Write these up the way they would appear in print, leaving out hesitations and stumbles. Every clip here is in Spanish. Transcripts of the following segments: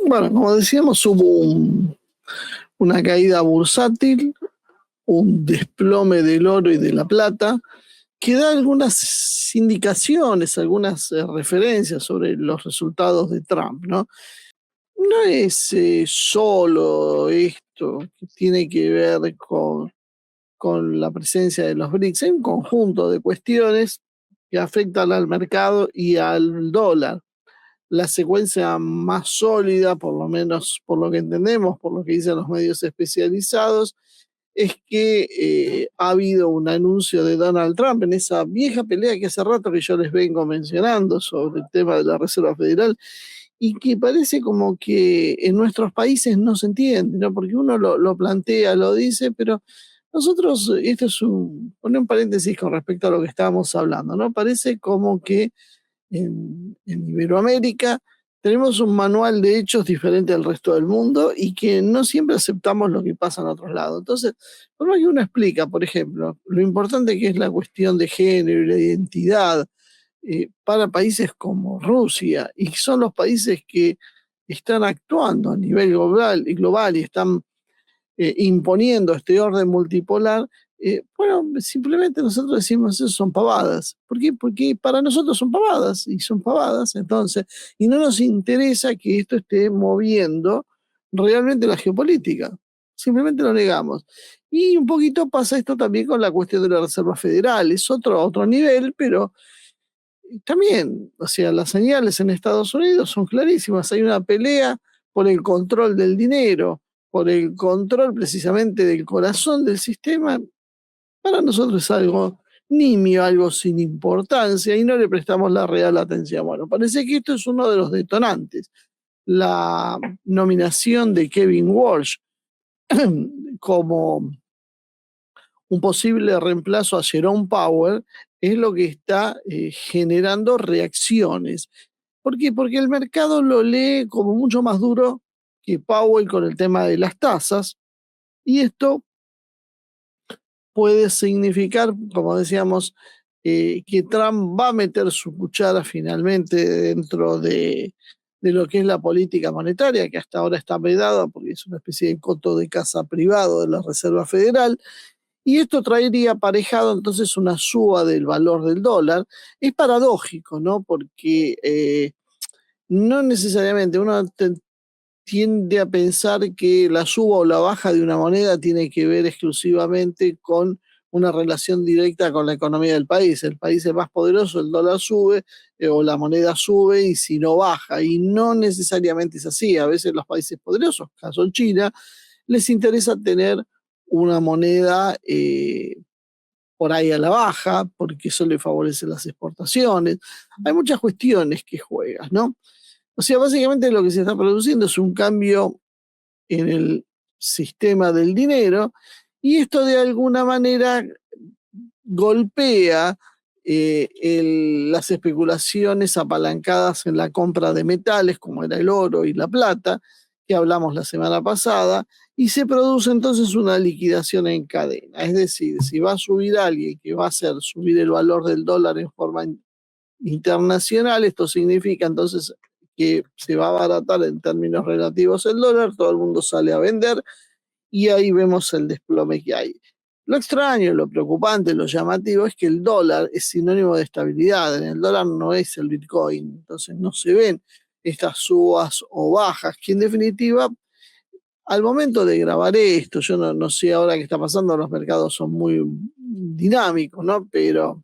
Bueno, como decíamos, hubo una caída bursátil, un desplome del oro y de la plata, que da algunas indicaciones, algunas referencias sobre los resultados de Trump, ¿no? No es solo esto que tiene que ver con la presencia de los BRICS, hay un conjunto de cuestiones que afectan al mercado y al dólar. La secuencia más sólida, por lo menos por lo que entendemos, por lo que dicen los medios especializados, es que ha habido un anuncio de Donald Trump en esa vieja pelea que hace rato que yo les vengo mencionando sobre el tema de la Reserva Federal y que parece como que en nuestros países no se entiende, ¿no? Porque uno lo plantea, lo dice, pero nosotros, esto es poner un paréntesis con respecto a lo que estábamos hablando, ¿no? Parece como que en Iberoamérica tenemos un manual de hechos diferente al resto del mundo y que no siempre aceptamos lo que pasa en otros lados. Entonces, por más que uno explica, por ejemplo, lo importante que es la cuestión de género y la identidad para países como Rusia, y son los países que están actuando a nivel global y están imponiendo este orden multipolar, bueno, simplemente nosotros decimos eso son pavadas. ¿Por qué? Porque para nosotros son pavadas y son pavadas, entonces, y no nos interesa que esto esté moviendo realmente la geopolítica. Simplemente lo negamos. Y un poquito pasa esto también con la cuestión de la Reserva Federal. Es otro nivel, pero también, o sea, las señales en Estados Unidos son clarísimas. Hay una pelea por el control del dinero, por el control precisamente del corazón del sistema. Para nosotros es algo nimio, algo sin importancia y no le prestamos la real atención. Bueno, parece que esto es uno de los detonantes. La nominación de Kevin Walsh como un posible reemplazo a Jerome Powell es lo que está generando reacciones. ¿Por qué? Porque el mercado lo lee como mucho más duro que Powell con el tema de las tasas y esto puede significar, como decíamos, que Trump va a meter su cuchara finalmente dentro de lo que es la política monetaria, que hasta ahora está vedada porque es una especie de coto de casa privado de la Reserva Federal, y esto traería aparejado entonces una suba del valor del dólar. Es paradójico, ¿no? Porque no necesariamente tiende a pensar que la suba o la baja de una moneda tiene que ver exclusivamente con una relación directa con la economía del país. El país es más poderoso, el dólar sube o la moneda sube y si no baja. Y no necesariamente es así. A veces los países poderosos, caso China, les interesa tener una moneda por ahí a la baja, porque eso le favorece las exportaciones. Hay muchas cuestiones que juegan, ¿no? O sea, básicamente lo que se está produciendo es un cambio en el sistema del dinero y esto de alguna manera golpea las especulaciones apalancadas en la compra de metales como era el oro y la plata, que hablamos la semana pasada, y se produce entonces una liquidación en cadena. Es decir, si va a subir alguien que va a hacer subir el valor del dólar en forma internacional, esto significa entonces que se va a abaratar en términos relativos el dólar, todo el mundo sale a vender y ahí vemos el desplome que hay. Lo extraño, lo preocupante, lo llamativo es que el dólar es sinónimo de estabilidad. En el dólar no es el Bitcoin, entonces no se ven estas subas o bajas, que en definitiva, al momento de grabar esto, yo no sé ahora qué está pasando, los mercados son muy dinámicos, ¿no? Pero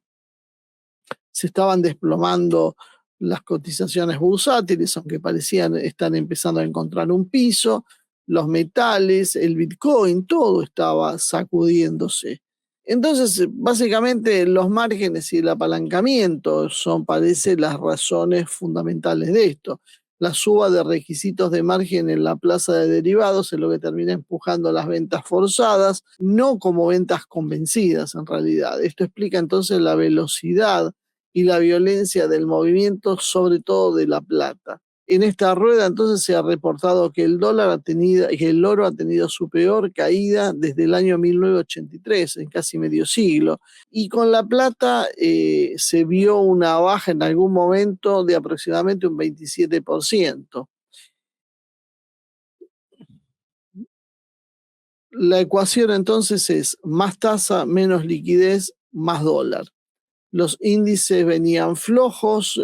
se estaban desplomando las cotizaciones bursátiles, aunque parecían estar empezando a encontrar un piso, los metales, el Bitcoin, todo estaba sacudiéndose. Entonces, básicamente los márgenes y el apalancamiento son, parece, las razones fundamentales de esto. La suba de requisitos de margen en la plaza de derivados es lo que termina empujando las ventas forzadas, no como ventas convencidas en realidad. Esto explica entonces la velocidad y la violencia del movimiento, sobre todo de la plata. En esta rueda entonces se ha reportado que que el oro ha tenido su peor caída desde el año 1983, en casi medio siglo, y con la plata se vio una baja en algún momento de aproximadamente un 27%. La ecuación entonces es más tasa, menos liquidez, más dólar. Los índices venían flojos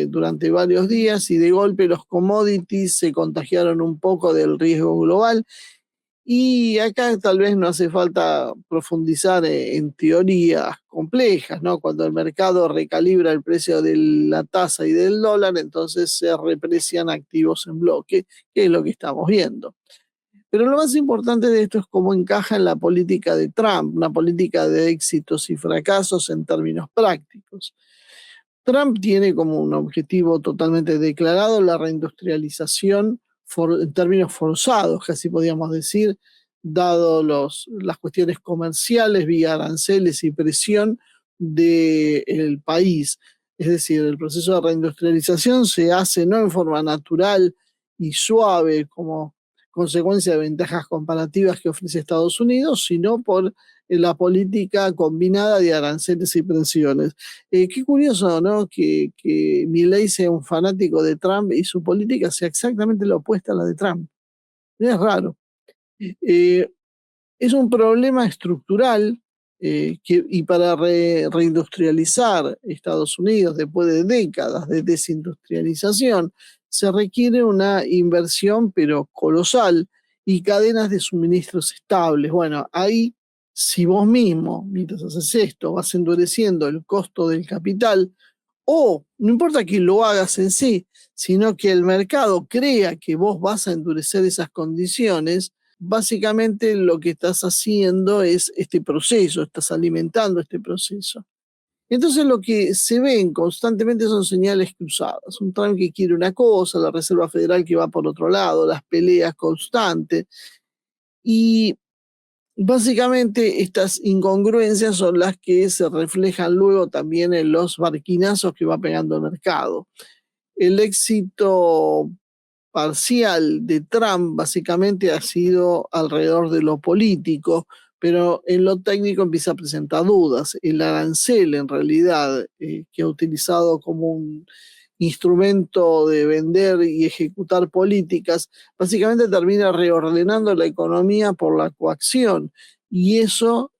durante varios días y de golpe los commodities se contagiaron un poco del riesgo global. Y acá tal vez no hace falta profundizar en teorías complejas, ¿no? Cuando el mercado recalibra el precio de la tasa y del dólar, entonces se reprecian activos en bloque, que es lo que estamos viendo. Pero lo más importante de esto es cómo encaja en la política de Trump, una política de éxitos y fracasos en términos prácticos. Trump tiene como un objetivo totalmente declarado la reindustrialización en términos forzados, casi podríamos decir, dado las cuestiones comerciales vía aranceles y presión del país. Es decir, el proceso de reindustrialización se hace no en forma natural y suave como consecuencia de ventajas comparativas que ofrece Estados Unidos, sino por la política combinada de aranceles y presiones. Qué curioso, ¿no? Que Milei sea un fanático de Trump y su política sea exactamente la opuesta a la de Trump. Es raro. Eh, es un problema estructural y para reindustrializar Estados Unidos después de décadas de desindustrialización, se requiere una inversión, pero colosal, y cadenas de suministros estables. Bueno, ahí, si vos mismo, mientras haces esto, vas endureciendo el costo del capital, o no importa que lo hagas en sí, sino que el mercado crea que vos vas a endurecer esas condiciones, básicamente lo que estás haciendo es este proceso, estás alimentando este proceso. Entonces lo que se ven constantemente son señales cruzadas. Un Trump que quiere una cosa, la Reserva Federal que va por otro lado, las peleas constantes. Y básicamente estas incongruencias son las que se reflejan luego también en los barquinazos que va pegando el mercado. El éxito parcial de Trump básicamente ha sido alrededor de lo político, pero en lo técnico empieza a presentar dudas. El arancel, en realidad, que ha utilizado como un instrumento de vender y ejecutar políticas, básicamente termina reordenando la economía por la coacción. Y eso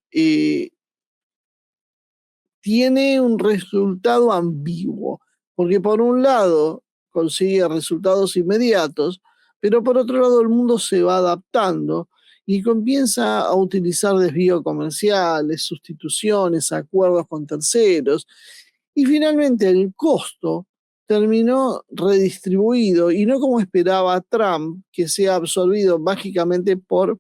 tiene un resultado ambiguo, porque por un lado consigue resultados inmediatos, pero por otro lado el mundo se va adaptando y comienza a utilizar desvíos comerciales, sustituciones, acuerdos con terceros, y finalmente el costo terminó redistribuido y no como esperaba Trump, que sea absorbido mágicamente por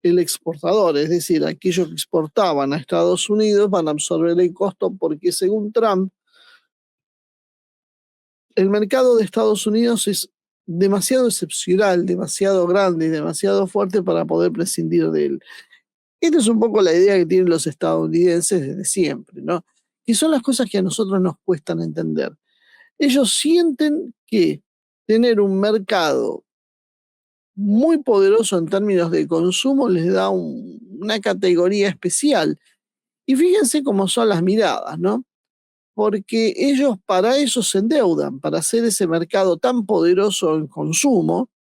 el exportador, es decir, aquellos que exportaban a Estados Unidos van a absorber el costo porque según Trump, el mercado de Estados Unidos es demasiado excepcional, demasiado grande y demasiado fuerte para poder prescindir de él. Esta es un poco la idea que tienen los estadounidenses desde siempre, ¿no? Que son las cosas que a nosotros nos cuestan entender. Ellos sienten que tener un mercado muy poderoso en términos de consumo les da una categoría especial. Y fíjense cómo son las miradas, ¿no? Porque ellos para eso se endeudan, para hacer ese mercado tan poderoso en consumo,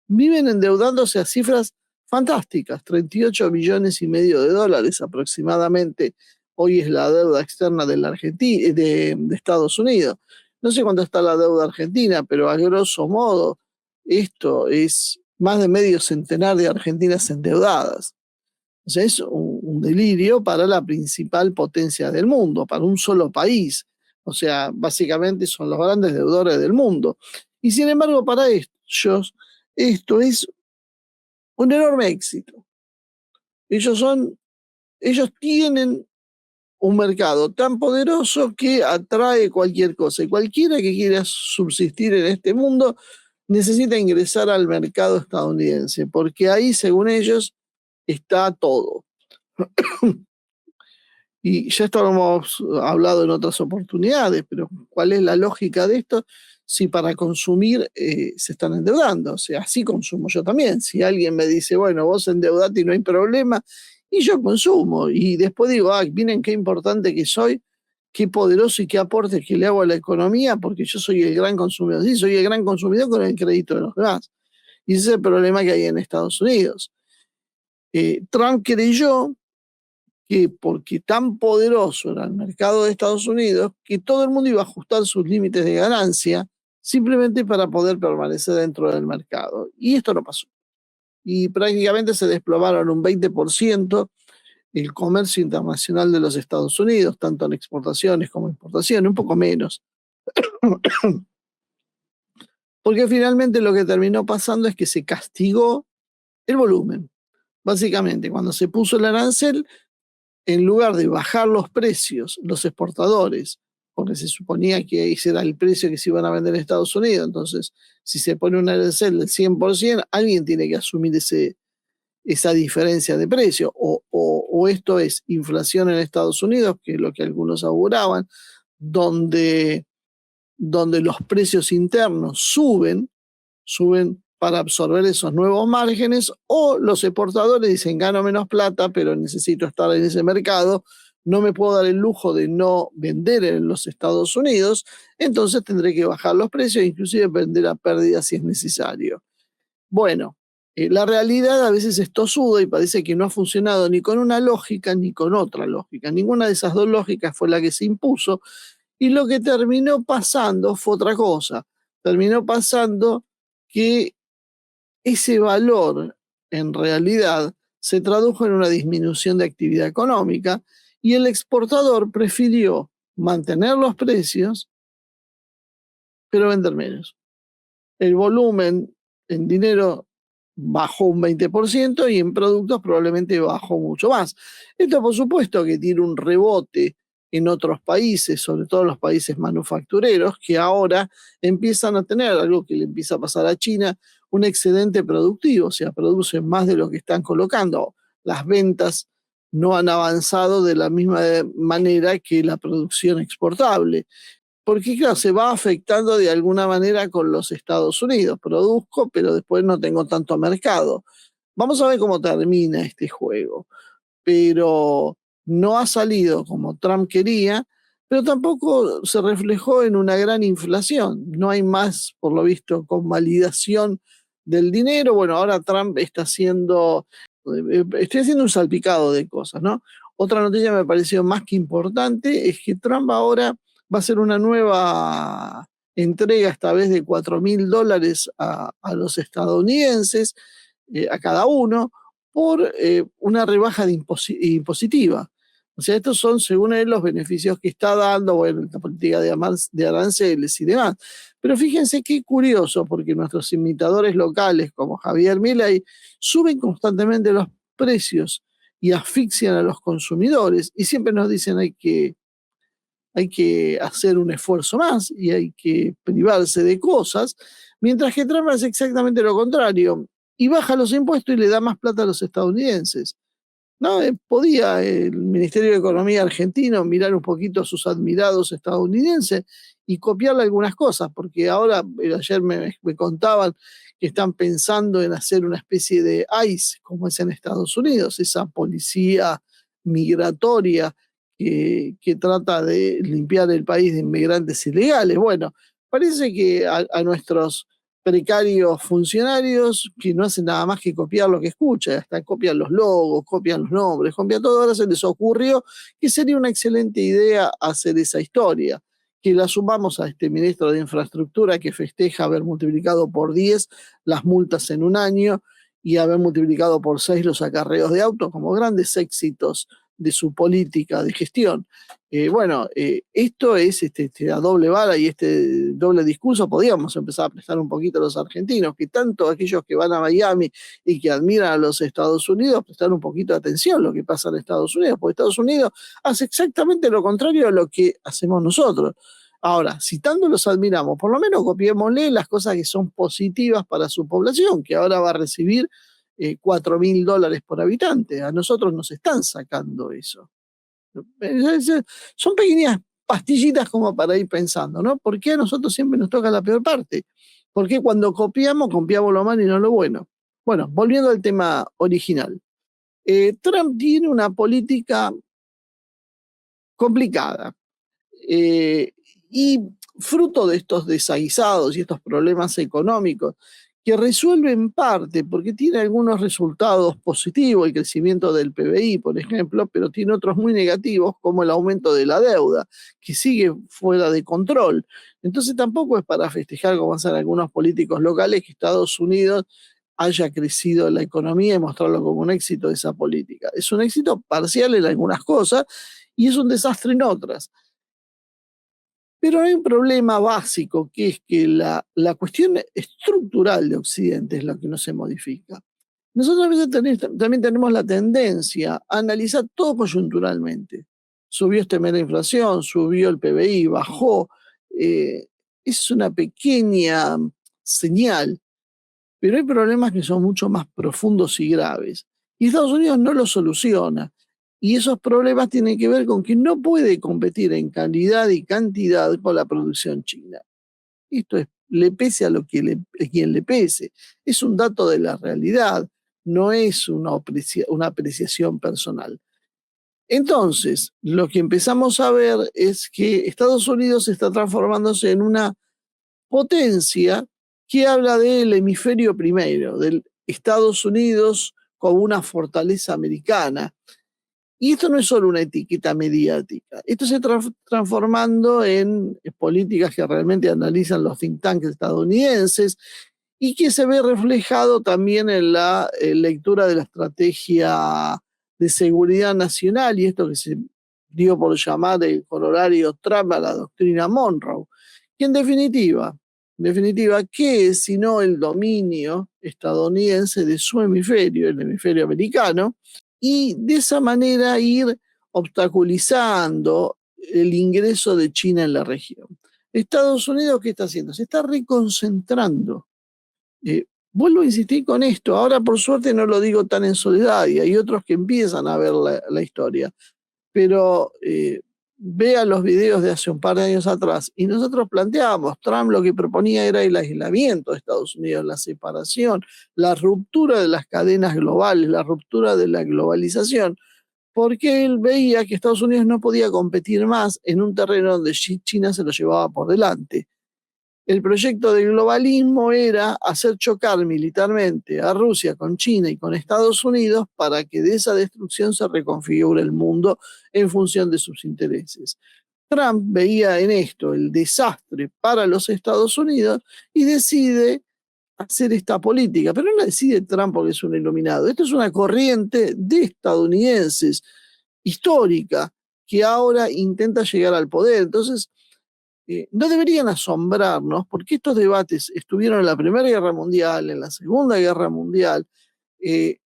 viven endeudándose a cifras fantásticas, 38,5 billones de dólares aproximadamente. Hoy es la deuda externa de, la Argentina, de Estados Unidos. No sé cuánto está la deuda argentina, pero a grosso modo esto es más de medio centenar de argentinas endeudadas. O sea, es un delirio para la principal potencia del mundo, para un solo país. O sea, básicamente son los grandes deudores del mundo. Y sin embargo, para ellos, esto es un enorme éxito. Ellos tienen un mercado tan poderoso que atrae cualquier cosa. Y cualquiera que quiera subsistir en este mundo necesita ingresar al mercado estadounidense, porque ahí, según ellos, está todo. Y ya esto lo hemos hablado en otras oportunidades, pero ¿cuál es la lógica de esto? Si para consumir se están endeudando, o sea, así consumo yo también. Si alguien me dice, bueno, vos endeudate y no hay problema, y yo consumo, y después digo, miren qué importante que soy, qué poderoso y qué aporte que le hago a la economía, porque yo soy el gran consumidor. Sí, soy el gran consumidor con el crédito de los demás. Y ese es el problema que hay en Estados Unidos. Trump creyó que porque tan poderoso era el mercado de Estados Unidos, que todo el mundo iba a ajustar sus límites de ganancia simplemente para poder permanecer dentro del mercado. Y esto no pasó. Y prácticamente se desplomaron un 20% el comercio internacional de los Estados Unidos, tanto en exportaciones como importaciones, un poco menos. Porque finalmente lo que terminó pasando es que se castigó el volumen. Básicamente, cuando se puso el arancel, en lugar de bajar los precios, los exportadores, porque se suponía que ese era el precio que se iban a vender en Estados Unidos, entonces si se pone un arancel del 100%, alguien tiene que asumir esa diferencia de precio, o esto es inflación en Estados Unidos, que es lo que algunos auguraban, donde, donde los precios internos suben para absorber esos nuevos márgenes, o los exportadores dicen gano menos plata, pero necesito estar en ese mercado, no me puedo dar el lujo de no vender en los Estados Unidos, entonces tendré que bajar los precios, inclusive vender a pérdida si es necesario. Bueno, la realidad a veces es tosuda y parece que no ha funcionado ni con una lógica ni con otra lógica. Ninguna de esas dos lógicas fue la que se impuso y lo que terminó pasando fue otra cosa. Terminó pasando que ese valor en realidad se tradujo en una disminución de actividad económica y el exportador prefirió mantener los precios, pero vender menos. El volumen en dinero bajó un 20% y en productos probablemente bajó mucho más. Esto por supuesto que tiene un rebote en otros países, sobre todo los países manufactureros, que ahora empiezan a tener algo que le empieza a pasar a China, un excedente productivo, o sea, producen más de lo que están colocando. Las ventas no han avanzado de la misma manera que la producción exportable porque claro, se va afectando de alguna manera con los Estados Unidos. Produzco, pero después no tengo tanto mercado. Vamos a ver cómo termina este juego. Pero no ha salido como Trump quería, pero tampoco se reflejó en una gran inflación. No hay más, por lo visto, convalidación del dinero. Bueno, ahora Trump estoy haciendo un salpicado de cosas, ¿no? Otra noticia me pareció más que importante es que Trump ahora va a hacer una nueva entrega, esta vez de $4.000 a los estadounidenses, a cada uno, por una rebaja impositiva. O sea, estos son, según él, los beneficios que está dando, bueno, la política de aranceles y demás. Pero fíjense qué curioso, porque nuestros imitadores locales, como Javier Milei, suben constantemente los precios y asfixian a los consumidores y siempre nos dicen hay que hacer un esfuerzo más y hay que privarse de cosas, mientras que Trump hace exactamente lo contrario y baja los impuestos y le da más plata a los estadounidenses. ¿No? Podía el Ministerio de Economía argentino mirar un poquito a sus admirados estadounidenses y copiarle algunas cosas, porque ahora, ayer me contaban que están pensando en hacer una especie de ICE, como es en Estados Unidos, esa policía migratoria que trata de limpiar el país de inmigrantes ilegales. Bueno, parece que a nuestros precarios funcionarios que no hacen nada más que copiar lo que escucha, hasta copian los logos, copian los nombres, copian todo. Ahora se les ocurrió que sería una excelente idea hacer esa historia, que la sumamos a este ministro de Infraestructura que festeja haber multiplicado por 10 las multas en un año y haber multiplicado por 6 los acarreos de autos como grandes éxitos de su política de gestión. Esto es la doble vara y este doble discurso. Podríamos empezar a prestar un poquito a los argentinos, que tanto aquellos que van a Miami y que admiran a los Estados Unidos, prestar un poquito de atención a lo que pasa en Estados Unidos, porque Estados Unidos hace exactamente lo contrario a lo que hacemos nosotros. Ahora, si tanto los admiramos, por lo menos copiémosle las cosas que son positivas para su población, que ahora va a recibir $4.000 por habitante. A nosotros nos están sacando eso. Son pequeñas pastillitas como para ir pensando, ¿no? ¿Por qué a nosotros siempre nos toca la peor parte? ¿Por qué cuando copiamos lo malo y no lo bueno? Bueno, volviendo al tema original. Trump tiene una política complicada y fruto de estos desaguisados y estos problemas económicos que resuelve en parte, porque tiene algunos resultados positivos, el crecimiento del PBI, por ejemplo, pero tiene otros muy negativos, como el aumento de la deuda, que sigue fuera de control. Entonces tampoco es para festejar, como hacen algunos políticos locales, que Estados Unidos haya crecido la economía y mostrarlo como un éxito de esa política. Es un éxito parcial en algunas cosas y es un desastre en otras. Pero hay un problema básico, que es que la cuestión estructural de Occidente es lo que no se modifica. Nosotros a veces también tenemos la tendencia a analizar todo coyunturalmente. Subió este mes la inflación, subió el PBI, bajó. eh, es una pequeña señal, pero hay problemas que son mucho más profundos y graves. Y Estados Unidos no los soluciona. Y esos problemas tienen que ver con que no puede competir en calidad y cantidad con la producción china. Esto es, le pese a lo que a quien le pese. Es un dato de la realidad, no es una apreciación personal. Entonces, lo que empezamos a ver es que Estados Unidos está transformándose en una potencia que habla del hemisferio primero, del Estados Unidos como una fortaleza americana. Y esto no es solo una etiqueta mediática, esto se está transformando en políticas que realmente analizan los think tanks estadounidenses y que se ve reflejado también en la lectura de la estrategia de seguridad nacional y esto que se dio por llamar el corolario Trump a la doctrina Monroe, que en definitiva, ¿qué es sino el dominio estadounidense de su hemisferio, el hemisferio americano, y de esa manera ir obstaculizando el ingreso de China en la región? Estados Unidos, ¿qué está haciendo? Se está reconcentrando. Vuelvo a insistir con esto, ahora por suerte no lo digo tan en soledad y hay otros que empiezan a ver la historia, pero vean los videos de hace un par de años atrás y nosotros planteábamos, Trump lo que proponía era el aislamiento de Estados Unidos, la separación, la ruptura de las cadenas globales, la ruptura de la globalización, porque él veía que Estados Unidos no podía competir más en un terreno donde China se lo llevaba por delante. El proyecto del globalismo era hacer chocar militarmente a Rusia con China y con Estados Unidos para que de esa destrucción se reconfigure el mundo en función de sus intereses. Trump veía en esto el desastre para los Estados Unidos y decide hacer esta política, pero no la decide Trump porque es un iluminado. Esto es una corriente de estadounidenses histórica que ahora intenta llegar al poder. Entonces, no deberían asombrarnos porque estos debates estuvieron en la Primera Guerra Mundial, en la Segunda Guerra Mundial.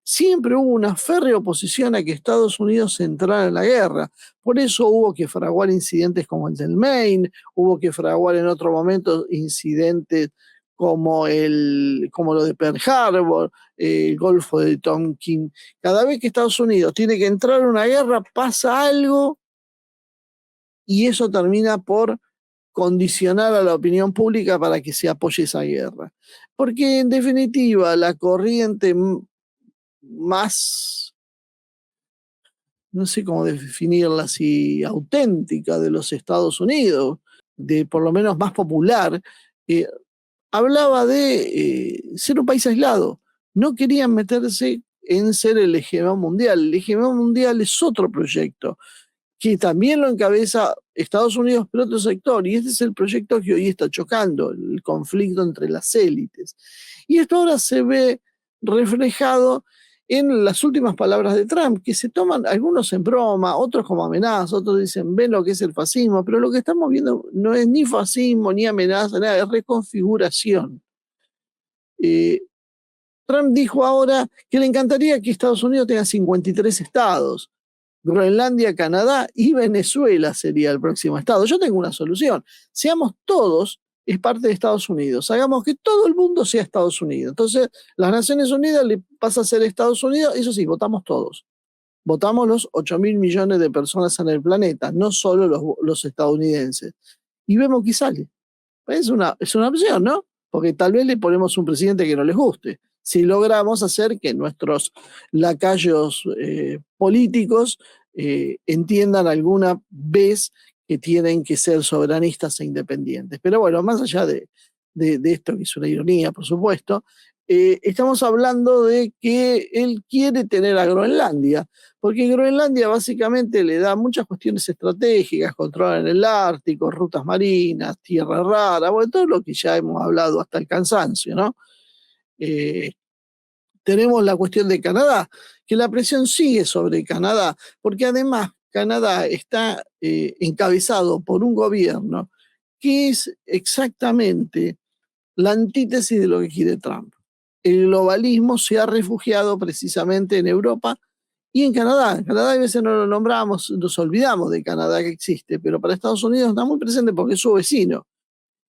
Siempre hubo una férrea oposición a que Estados Unidos entrara en la guerra. Por eso hubo que fraguar incidentes como el del Maine, hubo que fraguar en otro momento incidentes como lo de Pearl Harbor, el Golfo de Tonkin. Cada vez que Estados Unidos tiene que entrar en una guerra, pasa algo y eso termina por condicionar a la opinión pública para que se apoye esa guerra. Porque en definitiva la corriente más, no sé cómo definirla así, auténtica de los Estados Unidos, de por lo menos más popular, eh, hablaba de ser un país aislado. No querían meterse en ser el hegemón mundial. El hegemón mundial es otro proyecto que también lo encabeza Estados Unidos, pero otro sector, y este es el proyecto que hoy está chocando, el conflicto entre las élites. Y esto ahora se ve reflejado en las últimas palabras de Trump, que se toman algunos en broma, otros como amenaza, otros dicen, ven lo que es el fascismo, pero lo que estamos viendo no es ni fascismo, ni amenaza, nada, es reconfiguración. Eh, Trump dijo ahora que le encantaría que Estados Unidos tenga 53 estados. Groenlandia, Canadá y Venezuela sería el próximo estado. Yo tengo una solución. Seamos todos, es parte de Estados Unidos. Hagamos que todo el mundo sea Estados Unidos. Entonces, las Naciones Unidas le pasa a ser Estados Unidos, eso sí, votamos todos. Votamos los 8.000 millones de personas en el planeta, no solo los estadounidenses. Y vemos qué sale. Es una opción, ¿no? Porque tal vez le ponemos un presidente que no les guste. Si logramos hacer que nuestros lacayos políticos entiendan alguna vez que tienen que ser soberanistas e independientes. Pero bueno, más allá de esto, que es una ironía, por supuesto, estamos hablando de que él quiere tener a Groenlandia, porque Groenlandia básicamente le da muchas cuestiones estratégicas, control en el Ártico, rutas marinas, tierra rara, bueno, todo lo que ya hemos hablado hasta el cansancio, ¿no? Eh, Tenemos la cuestión de Canadá, que la presión sigue sobre Canadá, porque además Canadá está encabezado por un gobierno que es exactamente la antítesis de lo que quiere Trump. El globalismo se ha refugiado precisamente en Europa y en Canadá. En Canadá a veces no lo nombramos, nos olvidamos de Canadá que existe, pero para Estados Unidos está muy presente porque es su vecino.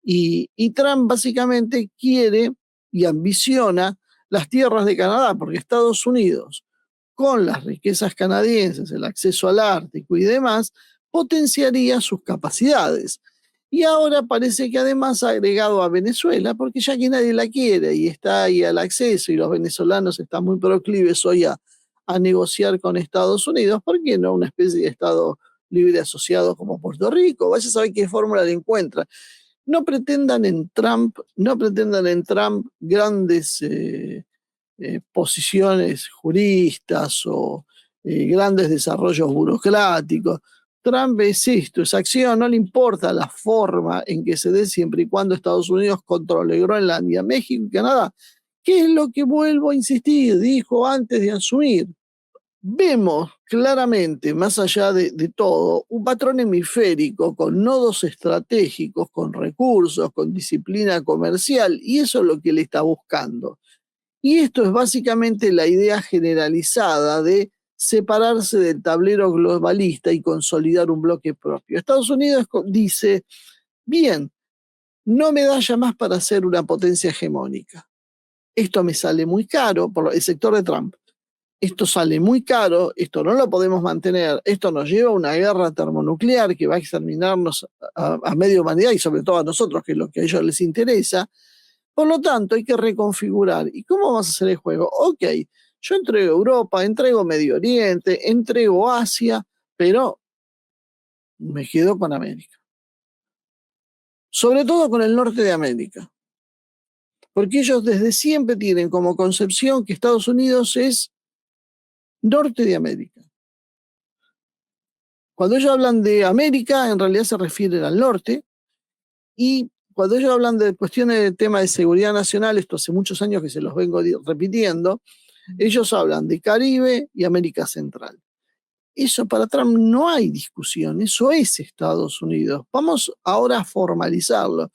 Y Trump básicamente quiere y ambiciona las tierras de Canadá, porque Estados Unidos, con las riquezas canadienses, el acceso al Ártico y demás, potenciaría sus capacidades. Y ahora parece que además ha agregado a Venezuela, porque ya que nadie la quiere y está ahí al acceso y los venezolanos están muy proclives hoy a negociar con Estados Unidos, ¿por qué no una especie de Estado libre asociado como Puerto Rico? Vaya a saber qué fórmula le encuentra. No pretendan en Trump grandes posiciones juristas o grandes desarrollos burocráticos. Trump es esto, es acción, no le importa la forma en que se dé siempre y cuando Estados Unidos controle Groenlandia, México y Canadá, que es lo que vuelvo a insistir, dijo antes de asumir. Vemos claramente, más allá de todo, un patrón hemisférico con nodos estratégicos, con recursos, con disciplina comercial, y eso es lo que él está buscando. Y esto es básicamente la idea generalizada de separarse del tablero globalista y consolidar un bloque propio. Estados Unidos dice, bien, no me da ya más para ser una potencia hegemónica. Esto me sale muy caro por el sector de Trump. Esto sale muy caro, esto no lo podemos mantener, esto nos lleva a una guerra termonuclear que va a exterminarnos a media humanidad y sobre todo a nosotros, que es lo que a ellos les interesa. Por lo tanto, hay que reconfigurar. ¿Y cómo vamos a hacer el juego? Ok, yo entrego Europa, entrego Medio Oriente, entrego Asia, pero me quedo con América. Sobre todo con el norte de América. Porque ellos desde siempre tienen como concepción que Estados Unidos es norte de América. Cuando ellos hablan de América, en realidad se refieren al norte, y cuando ellos hablan de cuestiones de tema de seguridad nacional, esto hace muchos años que se los vengo repitiendo, ellos hablan de Caribe y América Central. Eso para Trump no hay discusión, eso es Estados Unidos. Vamos ahora a formalizarlo.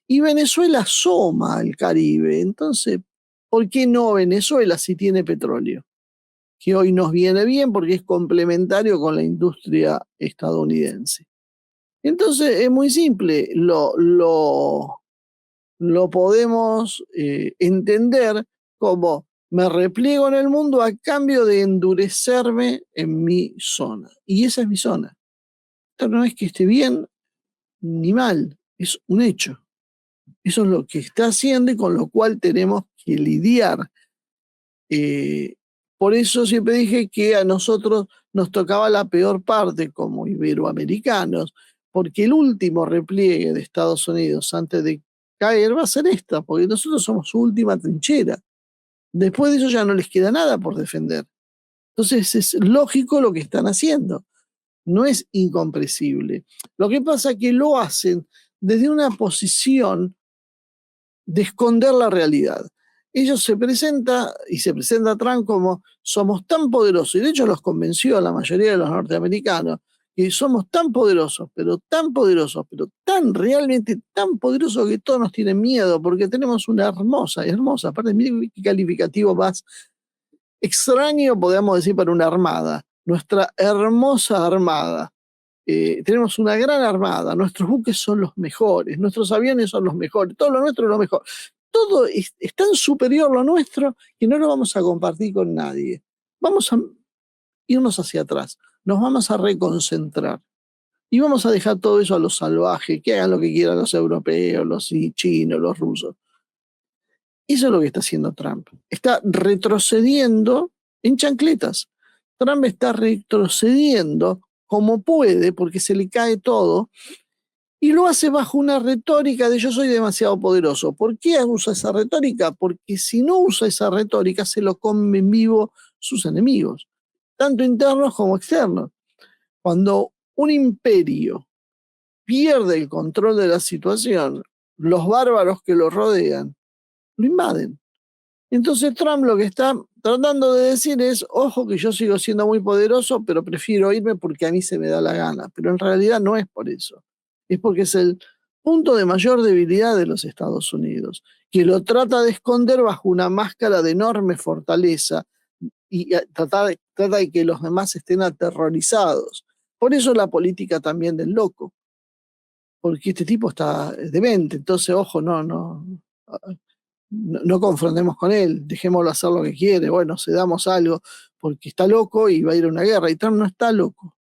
Y Venezuela asoma al Caribe, entonces, ¿por qué no Venezuela si tiene petróleo? Que hoy nos viene bien porque es complementario con la industria estadounidense. Entonces es muy simple, lo podemos entender como me repliego en el mundo a cambio de endurecerme en mi zona. Y esa es mi zona. Esto no es que esté bien ni mal, es un hecho. Eso es lo que está haciendo y con lo cual tenemos que lidiar. Eh, por eso siempre dije que a nosotros nos tocaba la peor parte como iberoamericanos, porque el último repliegue de Estados Unidos antes de caer va a ser esta, porque nosotros somos su última trinchera. Después de eso ya no les queda nada por defender. Entonces es lógico lo que están haciendo, no es incomprensible. Lo que pasa es que lo hacen desde una posición de esconder la realidad. Ellos se presenta y se presenta Trump como somos tan poderosos, y de hecho los convenció a la mayoría de los norteamericanos, que somos tan poderosos, pero tan realmente tan poderosos que todos nos tienen miedo, porque tenemos una hermosa, aparte miren qué calificativo más extraño podríamos decir para una armada, nuestra hermosa armada. Tenemos una gran armada, nuestros buques son los mejores, nuestros aviones son los mejores, todo lo nuestro es lo mejor. Todo es tan superior lo nuestro que no lo vamos a compartir con nadie. Vamos a irnos hacia atrás, nos vamos a reconcentrar y vamos a dejar todo eso a los salvajes, que hagan lo que quieran los europeos, los chinos, los rusos. Eso es lo que está haciendo Trump. Está retrocediendo en chancletas. Trump está retrocediendo como puede, porque se le cae todo, Y lo hace bajo una retórica de yo soy demasiado poderoso. ¿Por qué usa esa retórica? Porque si no usa esa retórica, se lo comen vivo sus enemigos, tanto internos como externos. Cuando un imperio pierde el control de la situación, los bárbaros que lo rodean lo invaden. Entonces Trump lo que está tratando de decir es, ojo que yo sigo siendo muy poderoso, pero prefiero irme porque a mí se me da la gana. Pero en realidad no es por eso. Es porque es el punto de mayor debilidad de los Estados Unidos, que lo trata de esconder bajo una máscara de enorme fortaleza y trata de que los demás estén aterrorizados. Por eso la política también del loco, porque este tipo está demente. Entonces, ojo, no confrontemos con él, dejémoslo hacer lo que quiere, bueno, cedamos algo, porque está loco y va a ir a una guerra, y Trump no está loco.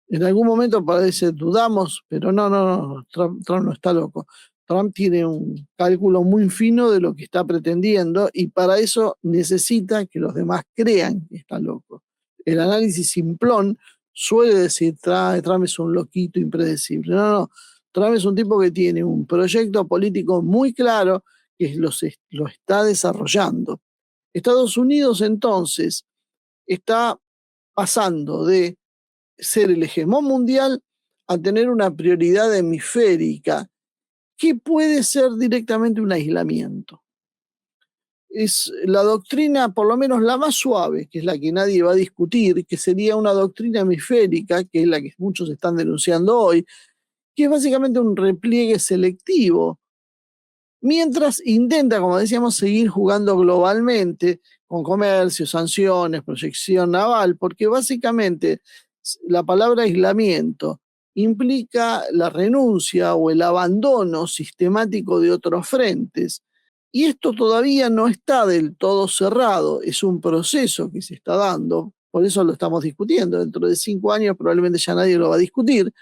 En algún momento parece, dudamos, pero no, Trump no está loco. Trump tiene un cálculo muy fino de lo que está pretendiendo y para eso necesita que los demás crean que está loco. El análisis simplón suele decir, Trump es un loquito impredecible. No, Trump es un tipo que tiene un proyecto político muy claro que lo está desarrollando. Estados Unidos entonces está pasando de ser el hegemón mundial a tener una prioridad hemisférica que puede ser directamente un aislamiento. Es la doctrina, por lo menos la más suave, que es la que nadie va a discutir, que sería una doctrina hemisférica, que es la que muchos están denunciando hoy, que es básicamente un repliegue selectivo mientras intenta, como decíamos, seguir jugando globalmente con comercio, sanciones, proyección naval, porque básicamente la palabra aislamiento implica la renuncia o el abandono sistemático de otros frentes. Y esto todavía no está del todo cerrado, es un proceso que se está dando, por eso lo estamos discutiendo. Dentro de 5 años probablemente ya nadie lo va a discutir,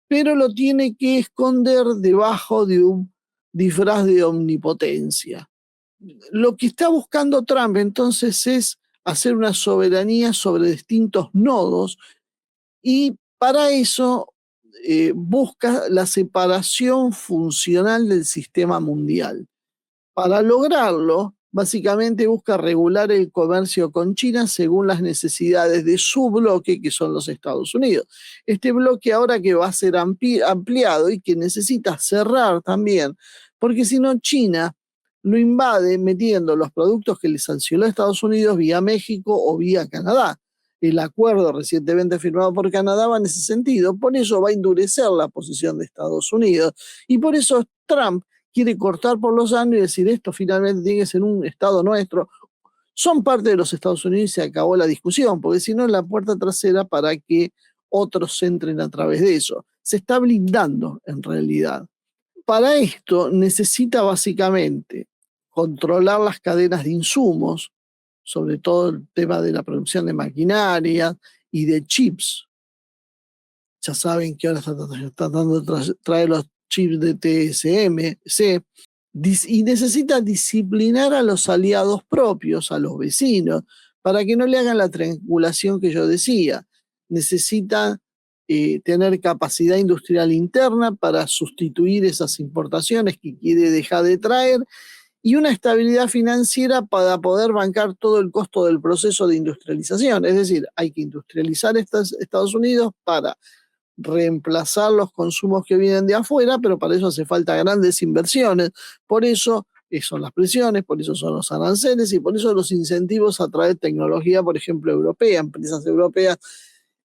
pero lo tiene que esconder debajo de un disfraz de omnipotencia. Lo que está buscando Trump entonces es hacer una soberanía sobre distintos nodos y para eso busca la separación funcional del sistema mundial. Para lograrlo, básicamente busca regular el comercio con China según las necesidades de su bloque, que son los Estados Unidos. Este bloque ahora que va a ser ampliado y que necesita cerrar también, porque si no China lo invade metiendo los productos que le sancionó a Estados Unidos vía México o vía Canadá. El acuerdo recientemente firmado por Canadá va en ese sentido, por eso va a endurecer la posición de Estados Unidos y por eso Trump quiere cortar por los años y decir esto finalmente tiene que ser un Estado nuestro. Son parte de los Estados Unidos y se acabó la discusión, porque si no es la puerta trasera para que otros entren a través de eso. Se está blindando en realidad. Para esto necesita básicamente controlar las cadenas de insumos, sobre todo el tema de la producción de maquinaria y de chips. Ya saben que ahora está tratando de traer los chips de TSMC, y necesita disciplinar a los aliados propios, a los vecinos, para que no le hagan la triangulación que yo decía. Necesita tener capacidad industrial interna para sustituir esas importaciones que quiere dejar de traer y una estabilidad financiera para poder bancar todo el costo del proceso de industrialización. Es decir, hay que industrializar Estados Unidos para reemplazar los consumos que vienen de afuera, pero para eso hace falta grandes inversiones. Por eso son las presiones, por eso son los aranceles y por eso los incentivos a traer tecnología, por ejemplo, europea, empresas europeas.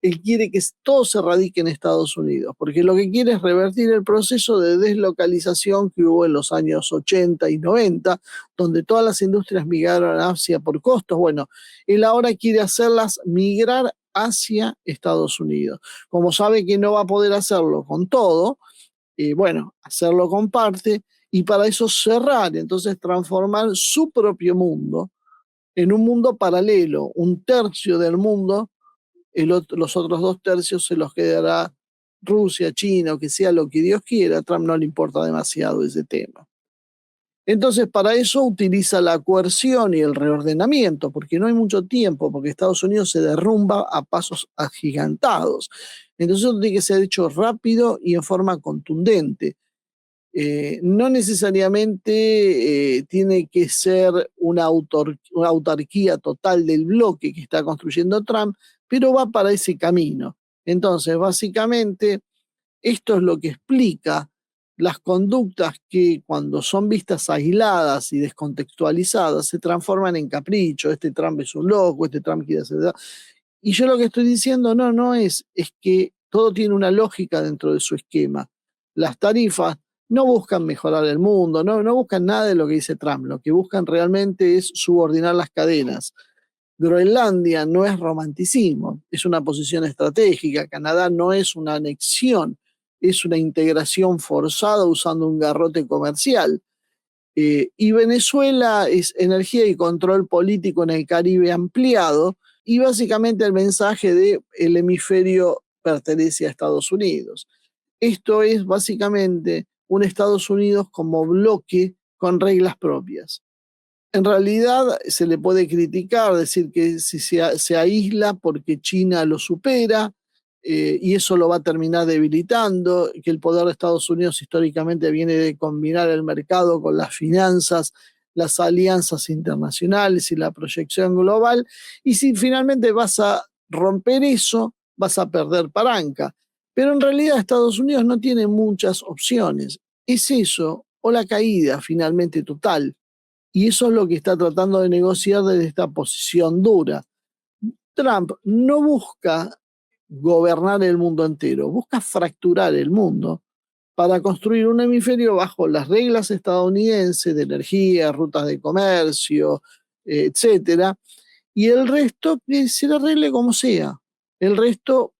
Él quiere que todo se radique en Estados Unidos, porque lo que quiere es revertir el proceso de deslocalización que hubo en los años 80 y 90, donde todas las industrias migraron a Asia por costos. Bueno, él ahora quiere hacerlas migrar hacia Estados Unidos. Como sabe que no va a poder hacerlo con todo, bueno, hacerlo con parte y para eso cerrar, entonces transformar su propio mundo en un mundo paralelo, un tercio del mundo, los otros 2 tercios se los quedará Rusia, China, o que sea lo que Dios quiera. A Trump no le importa demasiado ese tema. Entonces, para eso utiliza la coerción y el reordenamiento, porque no hay mucho tiempo, porque Estados Unidos se derrumba a pasos agigantados. Entonces, eso tiene que ser hecho rápido y en forma contundente. No necesariamente tiene que ser una autarquía total del bloque que está construyendo Trump, pero va para ese camino. Entonces, básicamente, esto es lo que explica las conductas que cuando son vistas aisladas y descontextualizadas se transforman en capricho. Este Trump es un loco, este Trump quiere hacer... Y yo lo que estoy diciendo no es que todo tiene una lógica dentro de su esquema. Las tarifas no buscan mejorar el mundo, no buscan nada de lo que dice Trump. Lo que buscan realmente es subordinar las cadenas. Groenlandia no es romanticismo, es una posición estratégica. Canadá no es una anexión, es una integración forzada usando un garrote comercial. Y Venezuela es energía y control político en el Caribe ampliado, y básicamente el mensaje de el hemisferio pertenece a Estados Unidos. Esto es básicamente un Estados Unidos como bloque con reglas propias. En realidad se le puede criticar, decir que si se aísla porque China lo supera, y eso lo va a terminar debilitando, que el poder de Estados Unidos históricamente viene de combinar el mercado con las finanzas, las alianzas internacionales y la proyección global, y si finalmente vas a romper eso, vas a perder palanca. Pero en realidad Estados Unidos no tiene muchas opciones. Es eso o la caída finalmente total. Y eso es lo que está tratando de negociar desde esta posición dura. Trump no busca gobernar el mundo entero, busca fracturar el mundo para construir un hemisferio bajo las reglas estadounidenses de energía, rutas de comercio, etcétera, y el resto que se le arregle como sea. El resto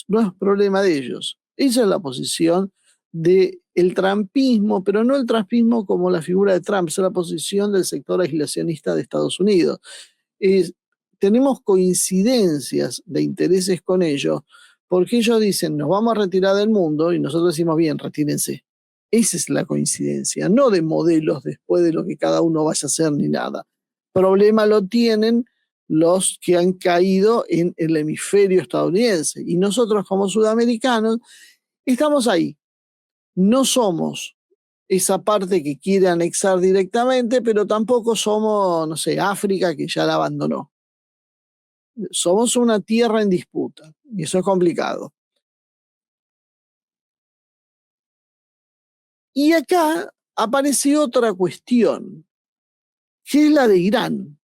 no es problema de ellos. Esa es la posición del trumpismo, pero no el trumpismo como la figura de Trump, es la posición del sector aislacionista de Estados Unidos. Es, tenemos coincidencias de intereses con ellos, porque ellos dicen, nos vamos a retirar del mundo, y nosotros decimos, bien, retírense. Esa es la coincidencia, no de modelos después de lo que cada uno vaya a hacer ni nada. Problema lo tienen los que han caído en el hemisferio estadounidense. Y nosotros como sudamericanos estamos ahí. No somos esa parte que quiere anexar directamente, pero tampoco somos, no sé, África, que ya la abandonó. Somos una tierra en disputa y eso es complicado. Y acá aparece otra cuestión, que es la de Irán.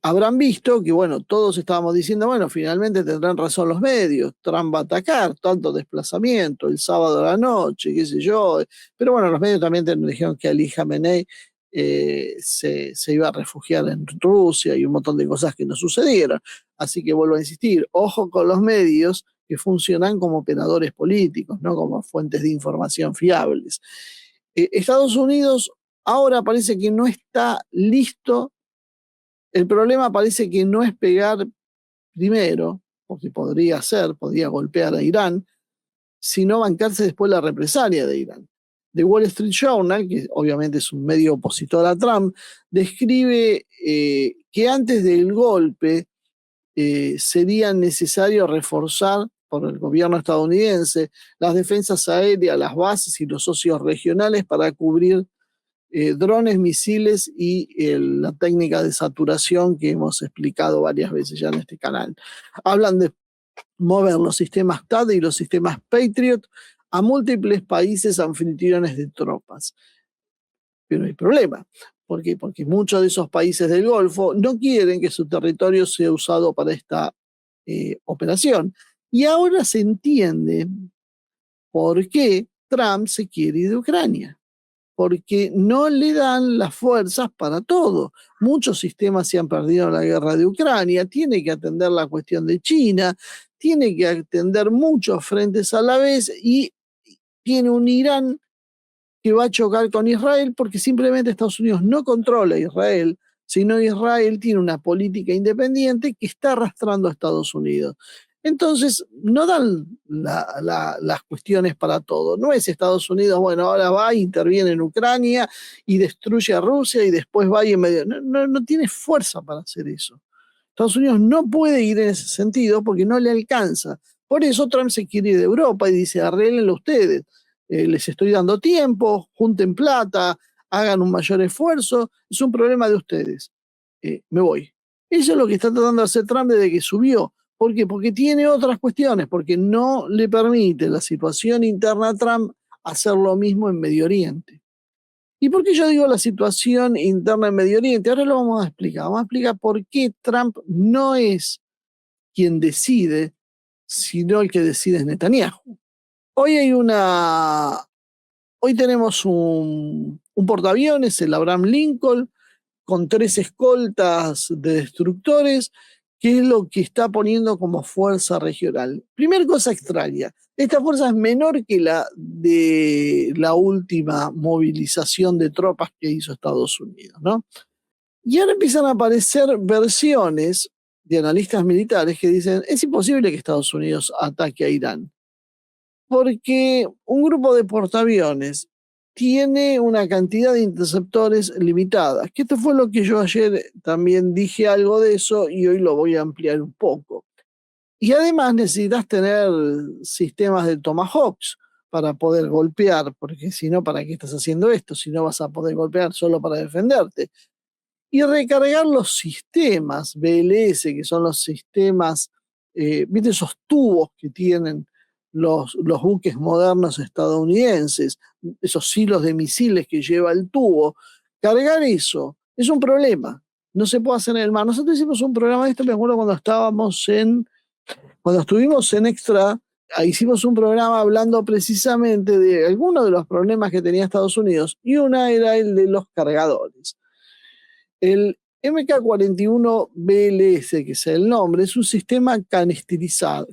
Habrán visto que, bueno, todos estábamos diciendo, bueno, finalmente tendrán razón los medios, Trump va a atacar, tanto desplazamiento, el sábado a la noche, qué sé yo, pero bueno, los medios también dijeron que Ali Khamenei se iba a refugiar en Rusia y un montón de cosas que no sucedieron. Así que vuelvo a insistir, ojo con los medios que funcionan como operadores políticos, no como fuentes de información fiables. Estados Unidos ahora parece que no está listo. El problema parece que no es pegar primero, porque podría ser, podría golpear a Irán, sino bancarse después la represalia de Irán. The Wall Street Journal, que obviamente es un medio opositor a Trump, describe que antes del golpe sería necesario reforzar por el gobierno estadounidense las defensas aéreas, las bases y los socios regionales para cubrir drones, misiles y la técnica de saturación que hemos explicado varias veces ya en este canal. Hablan de mover los sistemas THAAD y los sistemas Patriot a múltiples países anfitriones de tropas. Pero hay problema. ¿Por qué? Porque muchos de esos países del Golfo no quieren que su territorio sea usado para esta operación. Y ahora se entiende por qué Trump se quiere ir de Ucrania, porque no le dan las fuerzas para todo. Muchos sistemas se han perdido en la guerra de Ucrania, tiene que atender la cuestión de China, tiene que atender muchos frentes a la vez y tiene un Irán que va a chocar con Israel porque simplemente Estados Unidos no controla a Israel, sino Israel tiene una política independiente que está arrastrando a Estados Unidos. Entonces, no dan las cuestiones para todo. No es Estados Unidos, bueno, ahora va, interviene en Ucrania y destruye a Rusia y después va y en medio. No tiene fuerza para hacer eso. Estados Unidos no puede ir en ese sentido porque no le alcanza. Por eso Trump se quiere ir de Europa y dice, arréglenlo ustedes. Les estoy dando tiempo, junten plata, hagan un mayor esfuerzo. Es un problema de ustedes. Me voy. Eso es lo que está tratando de hacer Trump desde que subió. ¿Por qué? Porque tiene otras cuestiones, porque no le permite la situación interna a Trump hacer lo mismo en Medio Oriente. ¿Y por qué yo digo la situación interna en Medio Oriente? Ahora lo vamos a explicar. Vamos a explicar por qué Trump no es quien decide, sino el que decide es Netanyahu. Hoy hay hoy tenemos un portaaviones, el Abraham Lincoln, con 3 escoltas de destructores, que es lo que está poniendo como fuerza regional. Primera cosa extraña, esta fuerza es menor que la de la última movilización de tropas que hizo Estados Unidos, ¿no? Y ahora empiezan a aparecer versiones de analistas militares que dicen, es imposible que Estados Unidos ataque a Irán, porque un grupo de portaaviones tiene una cantidad de interceptores limitada, que esto fue lo que yo ayer también dije algo de eso y hoy lo voy a ampliar un poco. Y además necesitas tener sistemas de Tomahawks para poder golpear, porque si no, ¿para qué estás haciendo esto? Si no vas a poder golpear solo para defenderte. Y recargar los sistemas BLS, que son los sistemas, ¿viste esos tubos que tienen los buques modernos estadounidenses, esos hilos de misiles que lleva el tubo? Cargar eso es un problema, no se puede hacer en el mar. Nosotros hicimos un programa de esto, me acuerdo cuando estuvimos en Extra, hicimos un programa hablando precisamente de algunos de los problemas que tenía Estados Unidos, y una era el de los cargadores. El MK-41 BLS, que es el nombre, es un sistema canisterizado.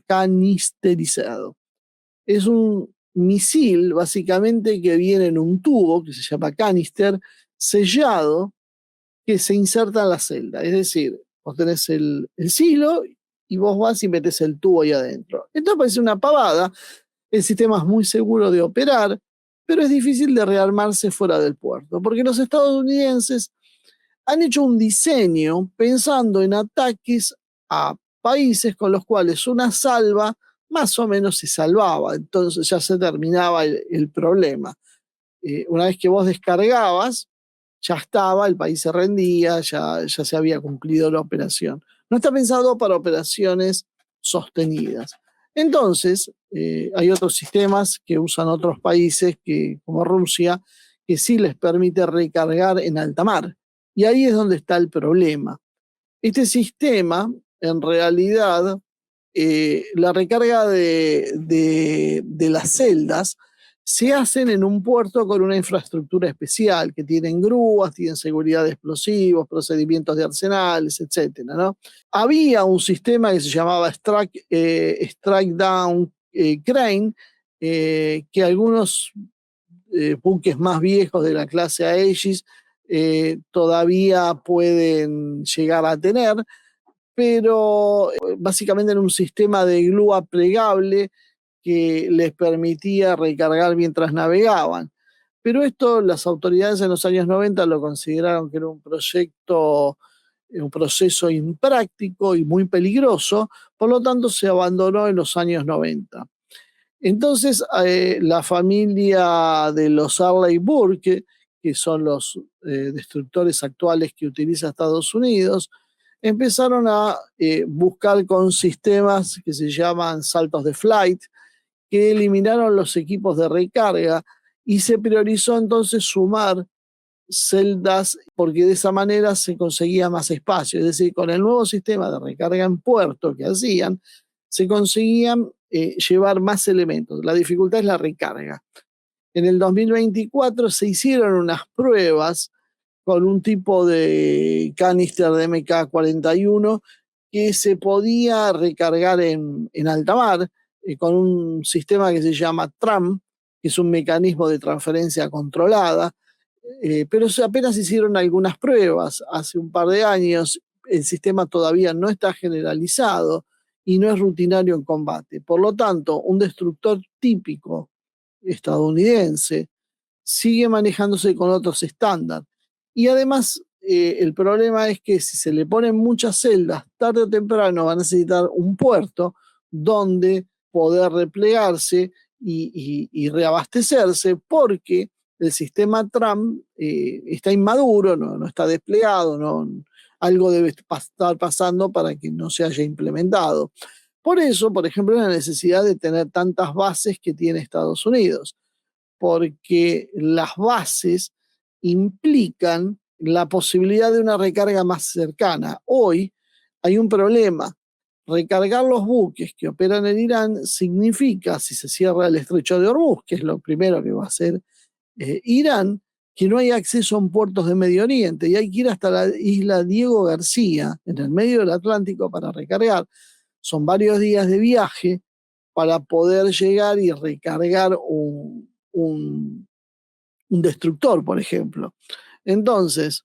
Es un misil, básicamente, que viene en un tubo, que se llama canister, sellado, que se inserta en la celda. Es decir, vos tenés el silo y vos vas y metes el tubo ahí adentro. Esto parece una pavada, el sistema es muy seguro de operar, pero es difícil de rearmarse fuera del puerto, porque los estadounidenses han hecho un diseño pensando en ataques a países con los cuales una salva más o menos se salvaba, entonces ya se terminaba el problema. Una vez que vos descargabas, ya estaba, el país se rendía, ya se había cumplido la operación. No está pensado para operaciones sostenidas. Entonces, hay otros sistemas que usan otros países, como Rusia, que sí les permite recargar en alta mar. Y ahí es donde está el problema. Este sistema, en realidad, la recarga de las celdas se hacen en un puerto con una infraestructura especial, que tienen grúas, tienen seguridad de explosivos, procedimientos de arsenales, etcétera, ¿no? Había un sistema que se llamaba Strike Down Crane, que algunos buques más viejos de la clase Aegis todavía pueden llegar a tener, pero básicamente era un sistema de grúa plegable que les permitía recargar mientras navegaban. Pero esto las autoridades en los años 90 lo consideraron que era un proceso impráctico y muy peligroso, por lo tanto se abandonó en los años 90. Entonces, la familia de los Arleigh Burke, que son los destructores actuales que utiliza Estados Unidos, empezaron a buscar con sistemas que se llaman saltos de flight, que eliminaron los equipos de recarga y se priorizó entonces sumar celdas porque de esa manera se conseguía más espacio. Es decir, con el nuevo sistema de recarga en puerto que hacían, se conseguían llevar más elementos. La dificultad es la recarga. En el 2024 se hicieron unas pruebas con un tipo de canister de MK-41 que se podía recargar en alta mar con un sistema que se llama TRAM, que es un mecanismo de transferencia controlada, pero apenas hicieron algunas pruebas hace un par de años, el sistema todavía no está generalizado y no es rutinario en combate. Por lo tanto, un destructor típico estadounidense sigue manejándose con otros estándares. Y además, el problema es que si se le ponen muchas celdas, tarde o temprano va a necesitar un puerto donde poder replegarse y reabastecerse, porque el sistema Trump está inmaduro, no está desplegado, algo debe estar pasando para que no se haya implementado. Por eso, por ejemplo, la necesidad de tener tantas bases que tiene Estados Unidos, porque las bases implican la posibilidad de una recarga más cercana. Hoy hay un problema. Recargar los buques que operan en Irán significa, si se cierra el estrecho de Hormuz, que es lo primero que va a hacer Irán, que no hay acceso a puertos de Medio Oriente y hay que ir hasta la isla Diego García, en el medio del Atlántico, para recargar. Son varios días de viaje para poder llegar y recargar un destructor, por ejemplo. Entonces,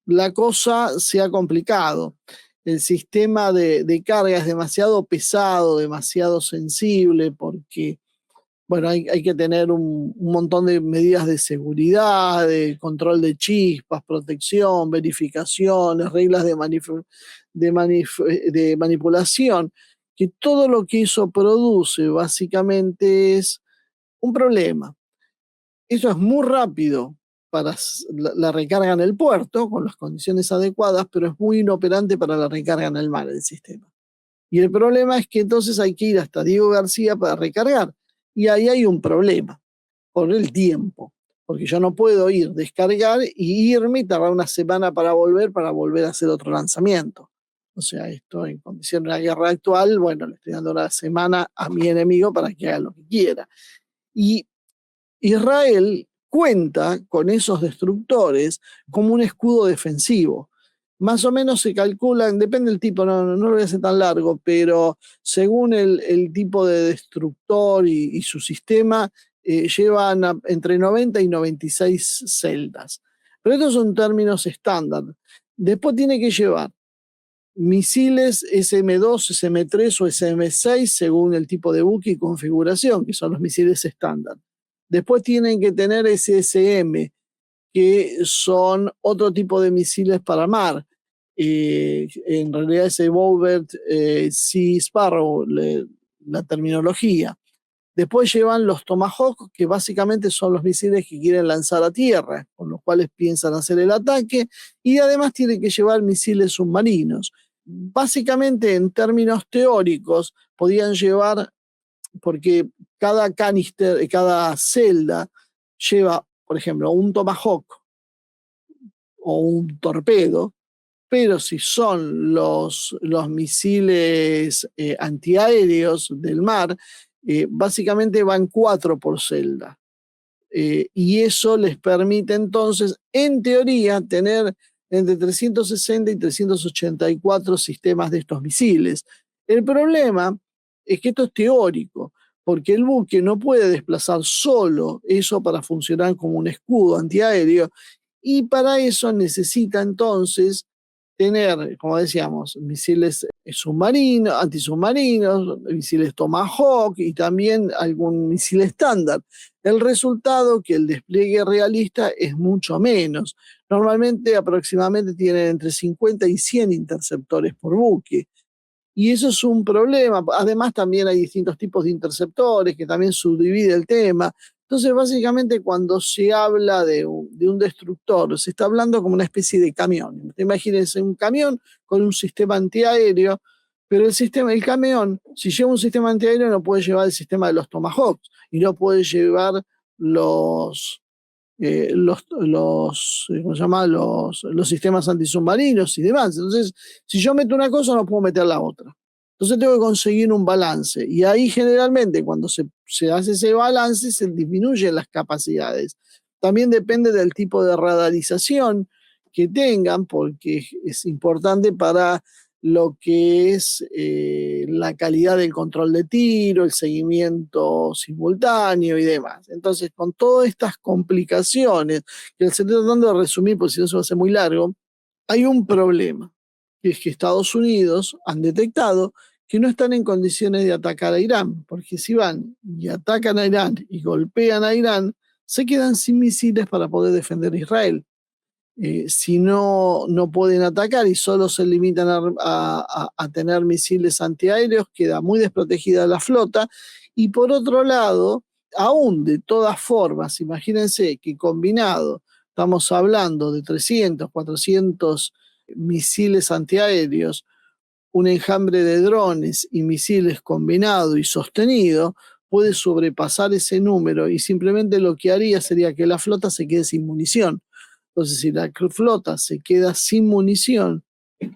la cosa se ha complicado. El sistema de carga es demasiado pesado, demasiado sensible, porque bueno, hay que tener un montón de medidas de seguridad, de control de chispas, protección, verificaciones, reglas de manipulación, que todo lo que eso produce básicamente es un problema. Eso es muy rápido para la recarga en el puerto, con las condiciones adecuadas, pero es muy inoperante para la recarga en el mar, el sistema. Y el problema es que entonces hay que ir hasta Diego García para recargar. Y ahí hay un problema, por el tiempo. Porque yo no puedo ir, descargar y irme y tardar una semana para volver a hacer otro lanzamiento. O sea, esto en condiciones de una guerra actual, bueno, le estoy dando una semana a mi enemigo para que haga lo que quiera. Y Israel cuenta con esos destructores como un escudo defensivo. Más o menos se calculan, depende del tipo, no lo voy a hacer tan largo, pero según el tipo de destructor y su sistema, llevan entre 90 y 96 celdas. Pero estos son términos estándar. Después tiene que llevar misiles SM-2, SM-3 o SM-6 según el tipo de buque y configuración, que son los misiles estándar. Después tienen que tener SSM, que son otro tipo de misiles para mar. En realidad es Bowbert Sea Sparrow, la terminología. Después llevan los Tomahawk, que básicamente son los misiles que quieren lanzar a tierra, con los cuales piensan hacer el ataque, y además tienen que llevar misiles submarinos. Básicamente, en términos teóricos, podían llevar, porque cada canister, cada celda lleva, por ejemplo, un Tomahawk o un torpedo, pero si son los misiles antiaéreos del mar, básicamente van 4 por celda. Y eso les permite entonces, en teoría, tener entre 360 y 384 sistemas de estos misiles. El problema es que esto es teórico, porque el buque no puede desplazar solo eso para funcionar como un escudo antiaéreo, y para eso necesita entonces tener, como decíamos, misiles submarinos, antisubmarinos, misiles Tomahawk y también algún misil estándar. El resultado que el despliegue realista es mucho menos. Normalmente aproximadamente tienen entre 50 y 100 interceptores por buque. Y eso es un problema. Además, también hay distintos tipos de interceptores que también subdivide el tema. Entonces, básicamente, cuando se habla de un destructor, se está hablando como una especie de camión. Imagínense un camión con un sistema antiaéreo, pero el camión, si lleva un sistema antiaéreo, no puede llevar el sistema de los Tomahawks y no puede llevar ¿cómo se llama? Los sistemas antisubmarinos y demás. Entonces, si yo meto una cosa, no puedo meter la otra. Entonces tengo que conseguir un balance. Y ahí generalmente cuando se hace ese balance, se disminuyen las capacidades. También depende del tipo de radarización que tengan, porque es importante para lo que es la calidad del control de tiro, el seguimiento simultáneo y demás. Entonces, con todas estas complicaciones, que estoy tratando de resumir, porque si no se va a hacer muy largo, hay un problema, que es que Estados Unidos han detectado que no están en condiciones de atacar a Irán, porque si van y atacan a Irán y golpean a Irán, se quedan sin misiles para poder defender a Israel. Si no pueden atacar y solo se limitan a tener misiles antiaéreos, queda muy desprotegida la flota. Y por otro lado, aún de todas formas, imagínense que combinado, estamos hablando de 300, 400 misiles antiaéreos, un enjambre de drones y misiles combinado y sostenido, puede sobrepasar ese número y simplemente lo que haría sería que la flota se quede sin munición. Entonces, si la flota se queda sin munición,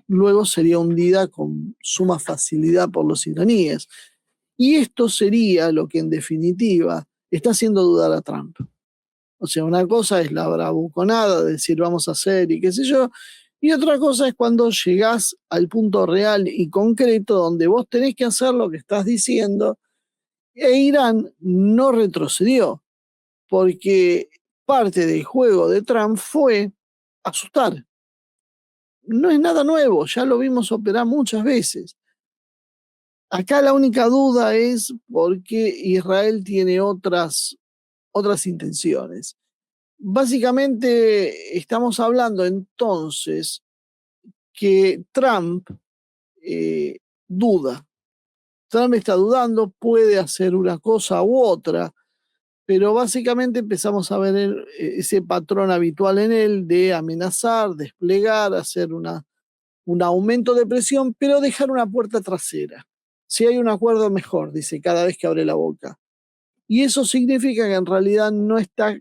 luego sería hundida con suma facilidad por los iraníes. Y esto sería lo que en definitiva está haciendo dudar a Trump. O sea, una cosa es la bravuconada de decir vamos a hacer y qué sé yo, y otra cosa es cuando llegás al punto real y concreto donde vos tenés que hacer lo que estás diciendo, e Irán no retrocedió, porque parte del juego de Trump fue asustar. No es nada nuevo, ya lo vimos operar muchas veces. Acá la única duda es por qué Israel tiene otras intenciones. Básicamente estamos hablando entonces que Trump duda. Trump está dudando, puede hacer una cosa u otra, pero básicamente empezamos a ver ese patrón habitual en él de amenazar, desplegar, hacer un aumento de presión, pero dejar una puerta trasera. Si hay un acuerdo, mejor, dice cada vez que abre la boca. Y eso significa que en realidad no está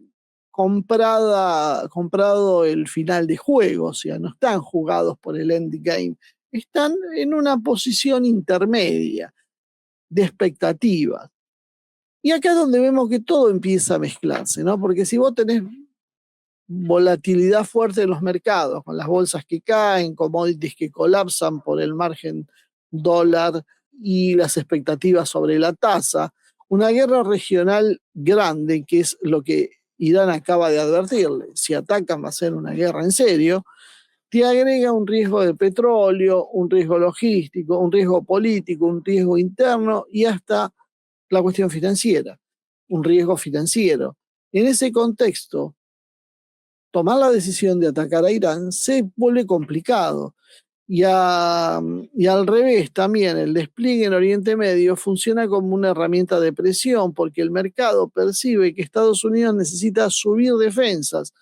comprado el final de juego, o sea, no están jugados por el endgame, están en una posición intermedia de expectativas. Y acá es donde vemos que todo empieza a mezclarse, ¿no? Porque si vos tenés volatilidad fuerte en los mercados, con las bolsas que caen, commodities que colapsan por el margen dólar y las expectativas sobre la tasa, una guerra regional grande, que es lo que Irán acaba de advertirle, si atacan va a ser una guerra en serio, te agrega un riesgo de petróleo, un riesgo logístico, un riesgo político, un riesgo interno y hasta la cuestión financiera, un riesgo financiero. En ese contexto, tomar la decisión de atacar a Irán se vuelve complicado. Y al revés también, el despliegue en Oriente Medio funciona como una herramienta de presión porque el mercado percibe que Estados Unidos necesita subir defensas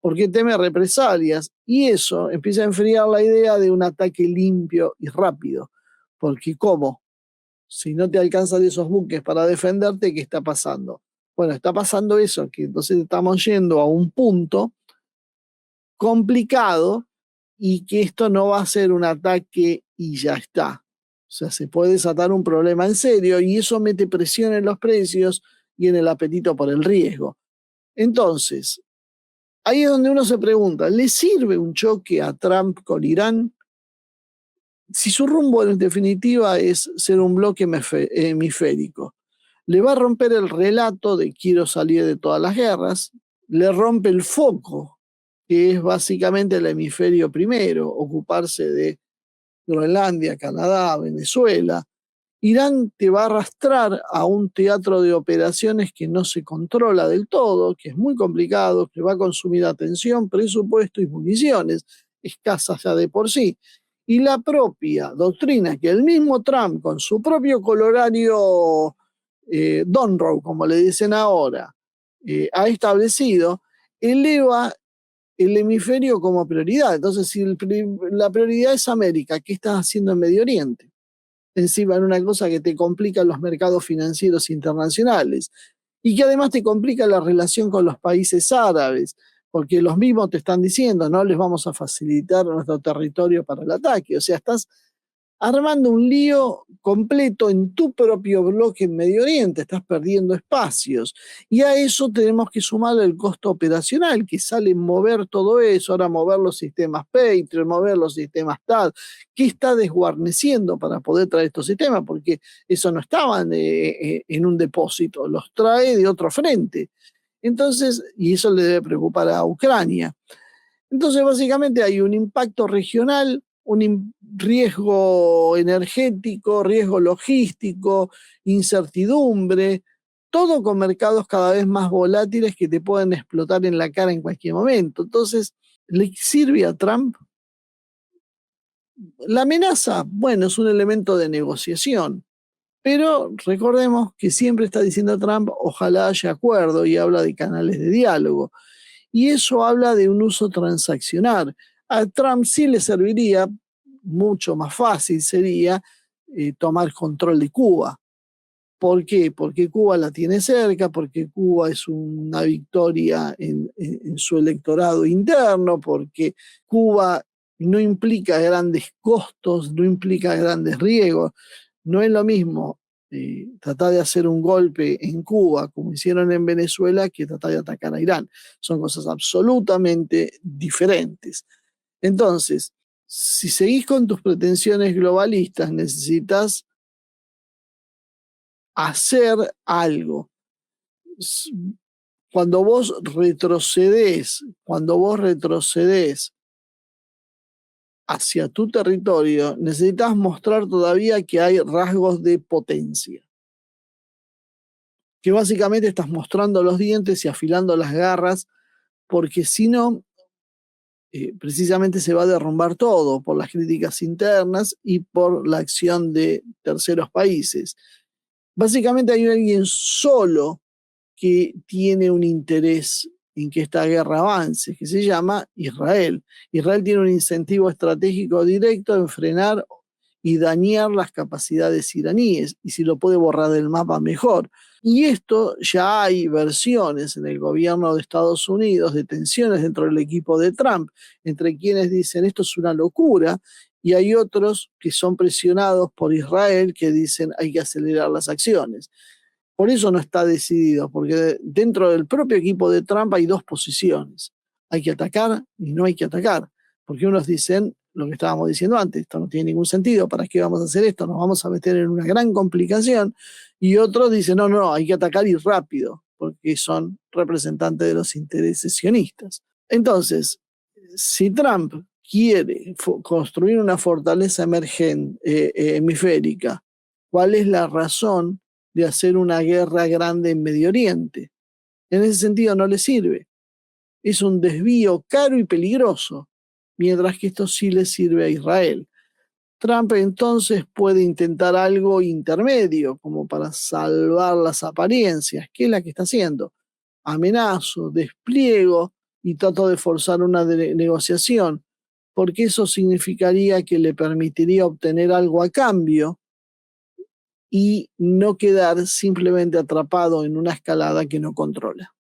porque teme represalias y eso empieza a enfriar la idea de un ataque limpio y rápido. Porque ¿cómo? Si no te alcanzan esos buques para defenderte, ¿qué está pasando? Bueno, está pasando eso, que entonces estamos yendo a un punto complicado y que esto no va a ser un ataque y ya está. O sea, se puede desatar un problema en serio y eso mete presión en los precios y en el apetito por el riesgo. Entonces, ahí es donde uno se pregunta, ¿le sirve un choque a Trump con Irán? Si su rumbo en definitiva es ser un bloque hemisférico, le va a romper el relato de quiero salir de todas las guerras, le rompe el foco, que es básicamente el hemisferio primero, ocuparse de Groenlandia, Canadá, Venezuela. Irán te va a arrastrar a un teatro de operaciones que no se controla del todo, que es muy complicado, que va a consumir atención, presupuesto y municiones, escasas ya de por sí. Y la propia doctrina que el mismo Trump, con su propio colorario Donroe, como le dicen ahora, ha establecido, eleva el hemisferio como prioridad. Entonces, si la prioridad es América, ¿qué estás haciendo en Medio Oriente? Encima en una cosa que te complica los mercados financieros internacionales y que además te complica la relación con los países árabes, porque los mismos te están diciendo, no les vamos a facilitar nuestro territorio para el ataque. O sea, estás armando un lío completo en tu propio bloque en Medio Oriente, estás perdiendo espacios. Y a eso tenemos que sumarle el costo operacional, que sale en mover todo eso, ahora mover los sistemas Patriot, mover los sistemas TAD, que está desguarneciendo para poder traer estos sistemas, porque eso no estaban en un depósito, los trae de otro frente. Entonces, y eso le debe preocupar a Ucrania. Entonces, básicamente hay un impacto regional, un riesgo energético, riesgo logístico, incertidumbre, todo con mercados cada vez más volátiles que te pueden explotar en la cara en cualquier momento. Entonces, ¿le sirve a Trump? La amenaza, bueno, es un elemento de negociación, pero recordemos que siempre está diciendo Trump, ojalá haya acuerdo, y habla de canales de diálogo. Y eso habla de un uso transaccional. A Trump sí le serviría, mucho más fácil sería tomar control de Cuba. ¿Por qué? Porque Cuba la tiene cerca, porque Cuba es una victoria en su electorado interno, porque Cuba no implica grandes costos, no implica grandes riesgos. No es lo mismo tratar de hacer un golpe en Cuba, como hicieron en Venezuela, que tratar de atacar a Irán. Son cosas absolutamente diferentes. Entonces, si seguís con tus pretensiones globalistas, necesitas hacer algo. Cuando vos retrocedés hacia tu territorio, necesitas mostrar todavía que hay rasgos de potencia. Que básicamente estás mostrando los dientes y afilando las garras, porque si no, precisamente se va a derrumbar todo por las críticas internas y por la acción de terceros países. Básicamente hay alguien solo que tiene un interés en que esta guerra avance, que se llama Israel. Israel tiene un incentivo estratégico directo en frenar y dañar las capacidades iraníes, y si lo puede borrar del mapa, mejor. Y esto ya hay versiones en el gobierno de Estados Unidos de tensiones dentro del equipo de Trump, entre quienes dicen esto es una locura, y hay otros que son presionados por Israel que dicen hay que acelerar las acciones. Por eso no está decidido, porque dentro del propio equipo de Trump hay dos posiciones. Hay que atacar y no hay que atacar. Porque unos dicen lo que estábamos diciendo antes, esto no tiene ningún sentido, ¿para qué vamos a hacer esto? Nos vamos a meter en una gran complicación. Y otros dicen, no, no, hay que atacar y rápido, porque son representantes de los intereses sionistas. Entonces, si Trump quiere construir una fortaleza hemisférica, ¿cuál es la razón de hacer una guerra grande en Medio Oriente? En ese sentido no le sirve. Es un desvío caro y peligroso, mientras que esto sí le sirve a Israel. Trump entonces puede intentar algo intermedio, como para salvar las apariencias, que es la que está haciendo. Amenazo, despliego y trato de forzar una negociación, porque eso significaría que le permitiría obtener algo a cambio y no quedar simplemente atrapado en una escalada que no controla.